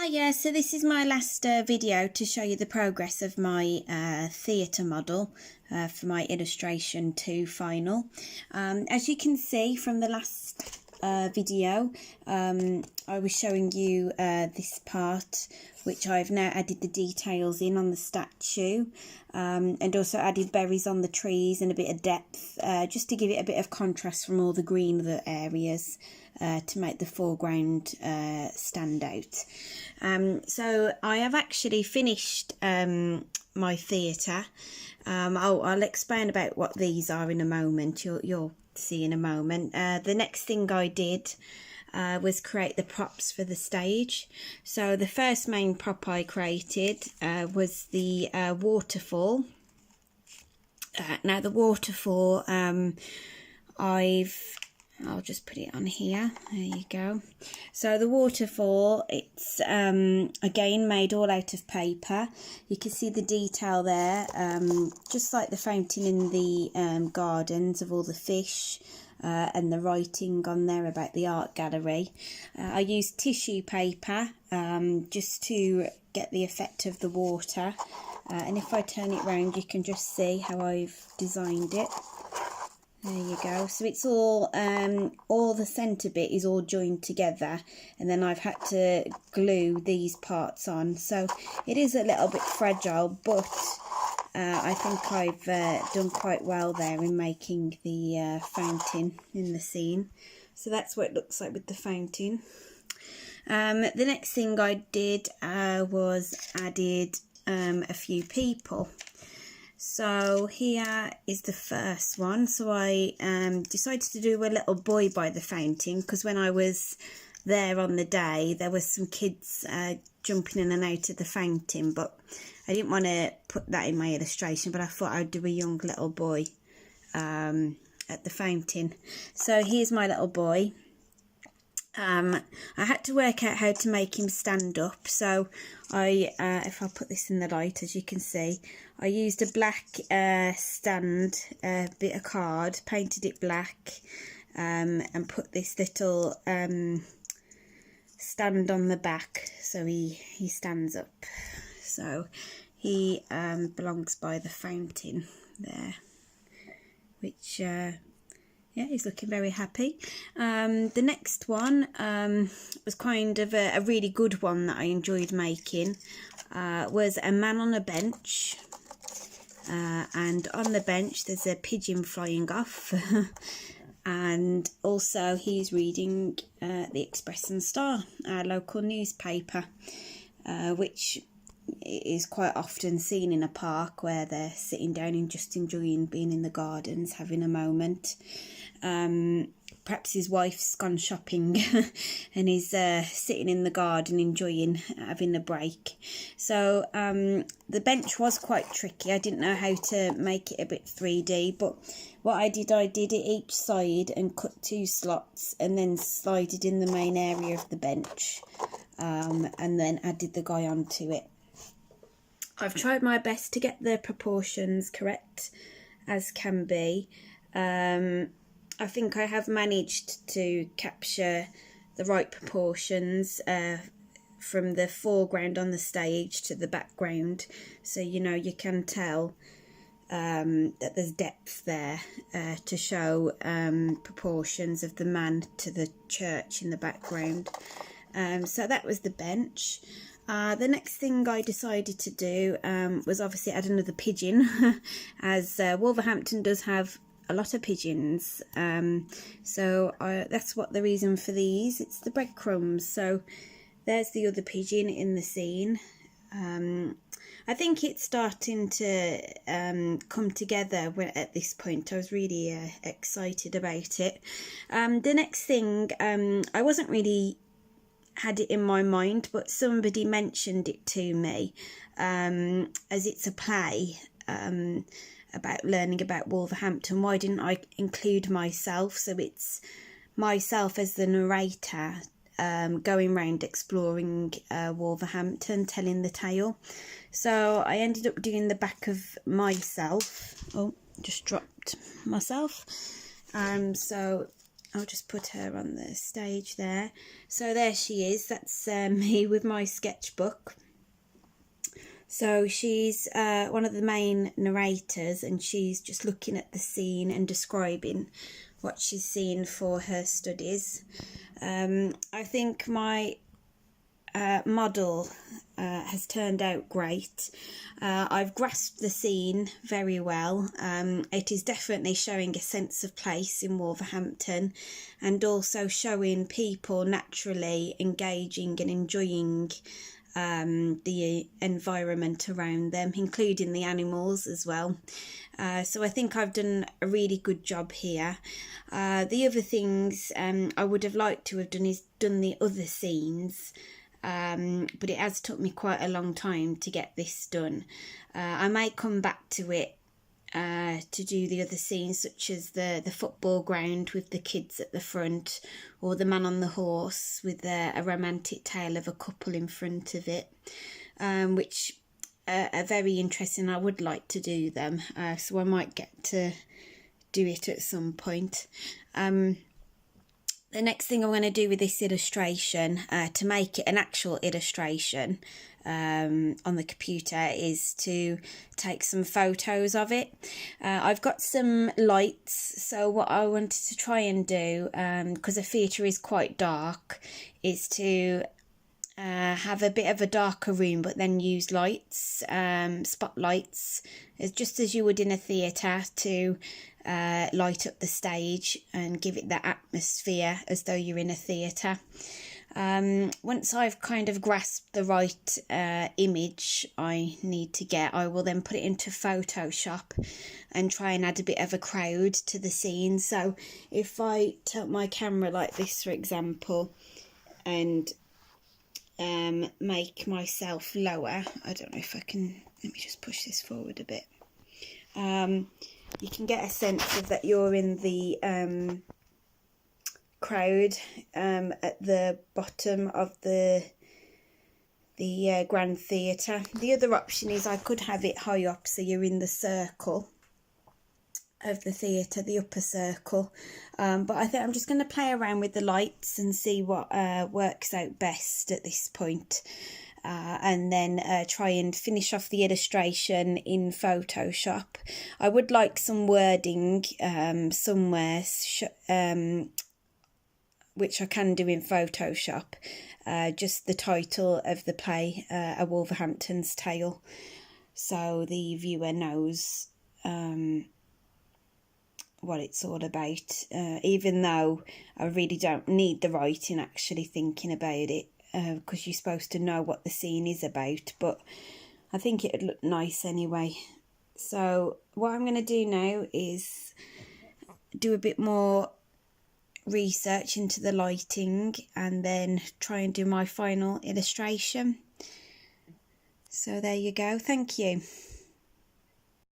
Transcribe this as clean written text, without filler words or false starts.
Hiya, so this is my last video to show you the progress of my theatre model for my illustration 2 final. As you can see from the last video, I was showing you this part which I've now added the details in on the statue, and also added berries on the trees and a bit of depth, just to give it a bit of contrast from all the green other areas, to make the foreground stand out. So I have actually finished my theatre. I'll explain about what these are in a moment. You'll see in a moment. The next thing I did was create the props for the stage. So the first main prop I created was the waterfall. Now the waterfall, I'll just put it on here. There you go. So the waterfall, it's again made all out of paper. You can see the detail there, just like the fountain in the gardens of all the fish, and the writing on there about the art gallery. I used tissue paper just to get the effect of the water, and if I turn it round you can just see how I've designed it. There you go. So it's all the centre bit is all joined together, and then I've had to glue these parts on. So it is a little bit fragile, but I think I've done quite well there in making the fountain in the scene. So that's what it looks like with the fountain. The next thing I did was added a few people. So here is the first one. So I decided to do a little boy by the fountain, because when I was there on the day there was some kids jumping in and out of the fountain, but I didn't want to put that in my illustration, but I thought I'd do a young little boy at the fountain. So here's my little boy. I had to work out how to make him stand up, so if I put this in the light, as you can see, I used a black stand, bit of card, painted it black, and put this little stand on the back so he stands up. So he belongs by the fountain there, which yeah, he's looking very happy. The next one was kind of a really good one that I enjoyed making. Was a man on a bench, and on the bench there's a pigeon flying off, and also he's reading the Express and Star, our local newspaper, which is quite often seen in a park where they're sitting down and just enjoying being in the gardens, having a moment. Perhaps his wife's gone shopping and he's sitting in the garden enjoying having a break. So the bench was quite tricky. I didn't know how to make it a bit 3D, but what I did it each side and cut 2 slots and then slide it in the main area of the bench, and then added the guy onto it. I've tried my best to get the proportions correct as can be. I think I have managed to capture the right proportions from the foreground on the stage to the background, so you can tell that there's depth there to show proportions of the man to the church in the background. So that was the bench. The next thing I decided to do was obviously add another pigeon, as Wolverhampton does have a lot of pigeons, so that's what the reason for these. It's the breadcrumbs. So there's the other pigeon in the scene. I think it's starting to come together at this point. I was really excited about it. The next thing, I wasn't really had it in my mind, but somebody mentioned it to me, as it's a play about learning about Wolverhampton. Why didn't I include myself? So it's myself as the narrator, going around exploring Wolverhampton, telling the tale. So I ended up doing the back of myself. Oh, just dropped myself. So I'll just put her on the stage there. So there she is. That's me with my sketchbook. So she's one of the main narrators, and she's just looking at the scene and describing what she's seen for her studies. I think my model has turned out great. I've grasped the scene very well. It is definitely showing a sense of place in Wolverhampton, and also showing people naturally engaging and enjoying the environment around them, including the animals as well. So I think I've done a really good job here. The other things I would have liked to have done is done the other scenes, but it has took me quite a long time to get this done. I may come back to it to do the other scenes, such as the football ground with the kids at the front, or the man on the horse with a romantic tale of a couple in front of it, which are very interesting. I would like to do them, so I might get to do it at some point. The next thing I'm going to do with this illustration, to make it an actual illustration on the computer, is to take some photos of it. I've got some lights, so what I wanted to try and do, because the theatre is quite dark, is to have a bit of a darker room, but then use lights, spotlights, just as you would in a theatre, to light up the stage and give it that atmosphere as though you're in a theatre. Once I've kind of grasped the right image I need to get, I will then put it into Photoshop and try and add a bit of a crowd to the scene. So if I tilt my camera like this, for example, and make myself lower, I don't know if I can, let me just push this forward a bit. You can get a sense of that you're in the crowd at the bottom of the Grand Theatre. The other option is I could have it high up, so you're in the circle of the theatre, the upper circle. But I think I'm just going to play around with the lights and see what works out best at this point. And then try and finish off the illustration in Photoshop. I would like some wording somewhere, which I can do in Photoshop. Just the title of the play, A Wolverhampton's Tale, so the viewer knows what it's all about, even though I really don't need the writing actually thinking about it, because you're supposed to know what the scene is about, but I think it would look nice anyway. So what I'm going to do now is do a bit more research into the lighting and then try and do my final illustration. So there you go. Thank you.